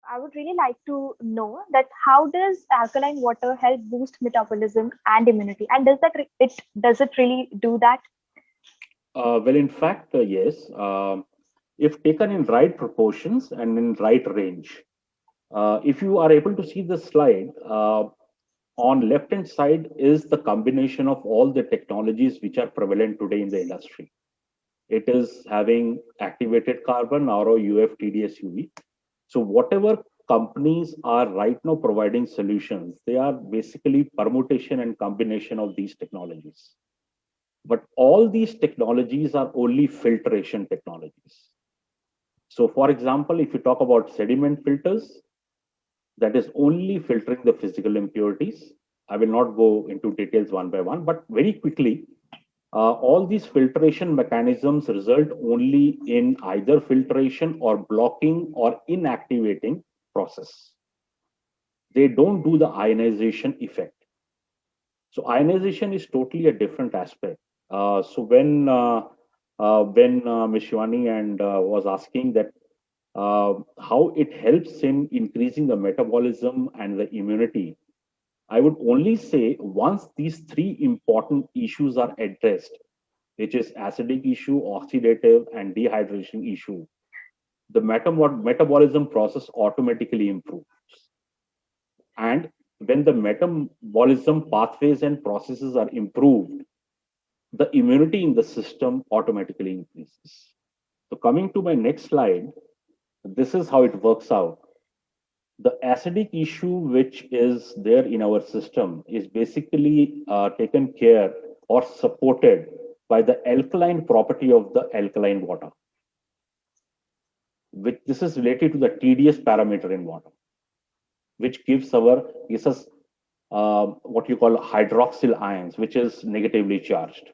I would really like to know that how does alkaline water help boost metabolism and immunity, and does it really do that? Well, in fact, yes. If taken in right proportions and in right range. If you are able to see the slide, on left hand side is the combination of all the technologies which are prevalent today in the industry. It is having activated carbon, RO, UF, TDS, UV. So whatever companies are right now providing solutions, they are basically permutation and combination of these technologies. But all these technologies are only filtration technologies. So for example, if you talk about sediment filters, that is only filtering the physical impurities. I will not go into details one by one, but very quickly, all these filtration mechanisms result only in either filtration or blocking or inactivating process. They don't do the ionization effect. So ionization is totally a different aspect. So when Ms. Shivani and was asking that how it helps in increasing the metabolism and the immunity, I would only say once these three important issues are addressed, which is acidic issue, oxidative, and dehydration issue, the metabolism process automatically improves. And when the metabolism pathways and processes are improved, the immunity in the system automatically increases. So coming to my next slide, this is how it works out. The acidic issue which is there in our system is basically taken care or supported by the alkaline property of the alkaline water, which this is related to the TDS parameter in water, which gives us what you call hydroxyl ions, which is negatively charged.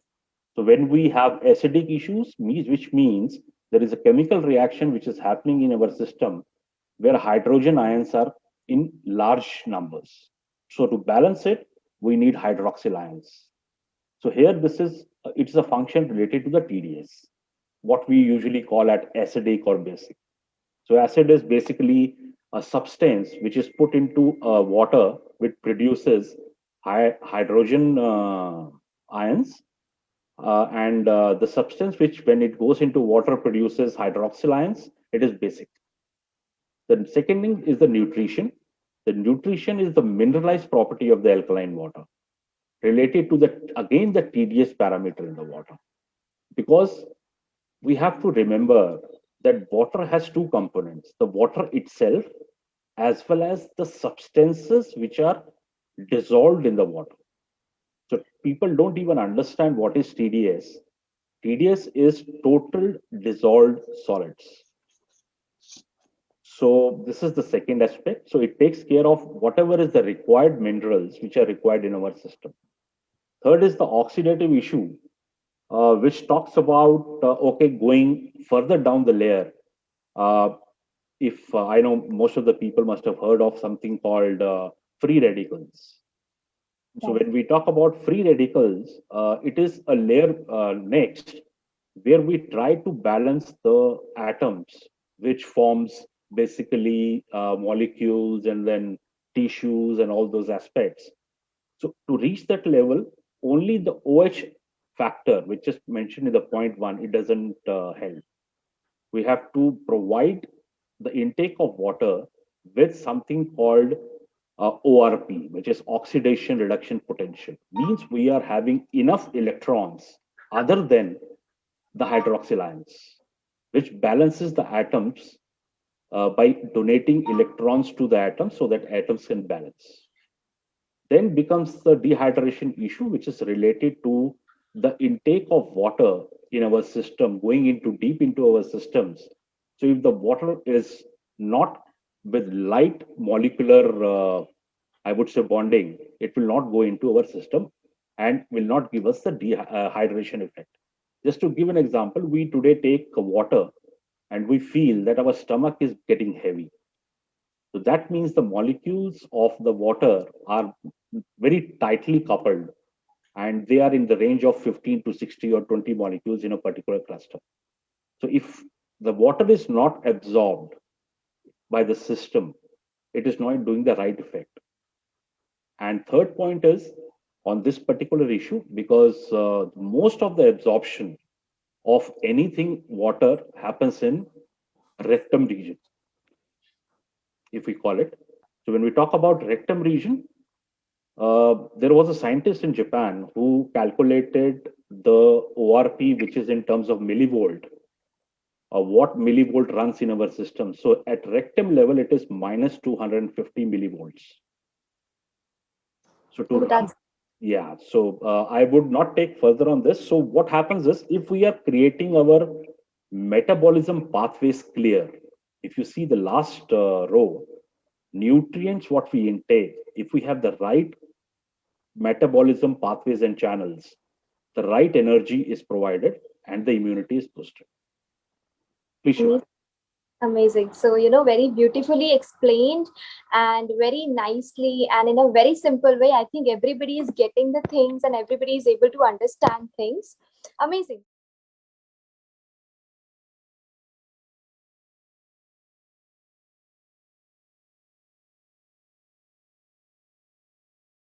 So when we have acidic issues, which means there is a chemical reaction which is happening in our system where hydrogen ions are in large numbers. So to balance it, we need hydroxyl ions. So here it's a function related to the TDS, what we usually call at acidic or basic. So acid is basically a substance which is put into water which produces hydrogen ions, and the substance which when it goes into water produces hydroxyl ions, it is basic. The second thing is the nutrition. The nutrition is the mineralized property of the alkaline water related to the again the TDS parameter in the water. Because we have to remember that water has two components, the water itself as well as the substances which are dissolved in the water. So people don't even understand what is TDS. TDS is total dissolved solids. So this is the second aspect. So it takes care of whatever is the required minerals which are required in our system. Third is the oxidative issue, which talks about okay, going further down the layer. Uh, if I know most of the people must have heard of something called free radicals. So Right. when we talk about free radicals, it is a layer next where we try to balance the atoms, which forms basically molecules and then tissues and all those aspects. So to reach that level, only the OH factor, which is mentioned in the point one, it doesn't help. We have to provide the intake of water with something called ORP, which is oxidation reduction potential. Means we are having enough electrons other than the hydroxyl ions, which balances the atoms by donating electrons to the atoms so that atoms can balance. Then becomes the dehydration issue, which is related to the intake of water in our system going into deep into our systems. So if the water is not with light molecular, I would say bonding, it will not go into our system and will not give us the dehydration effect. Just to give an example, we today take water and we feel that our stomach is getting heavy. So that means the molecules of the water are very tightly coupled and they are in the range of 15 to 60 or 20 molecules in a particular cluster. So if the water is not absorbed by the system, it is not doing the right effect. And third point is on this particular issue, because most of the absorption of anything water happens in rectum region, if we call it. So when we talk about rectum region, there was a scientist in Japan who calculated the ORP, which is in terms of millivolt, what millivolt runs in our system. So at rectum level, it is minus 250 millivolts. So to run, yeah. So I would not take further on this. So what happens is, if we are creating our metabolism pathways clear, if you see the last row, nutrients what we intake, if we have the right metabolism pathways and channels, the right energy is provided and the immunity is boosted. Please, Shiva. Amazing. So, very beautifully explained and very nicely and in a very simple way. I think everybody is getting the things and everybody is able to understand things. Amazing.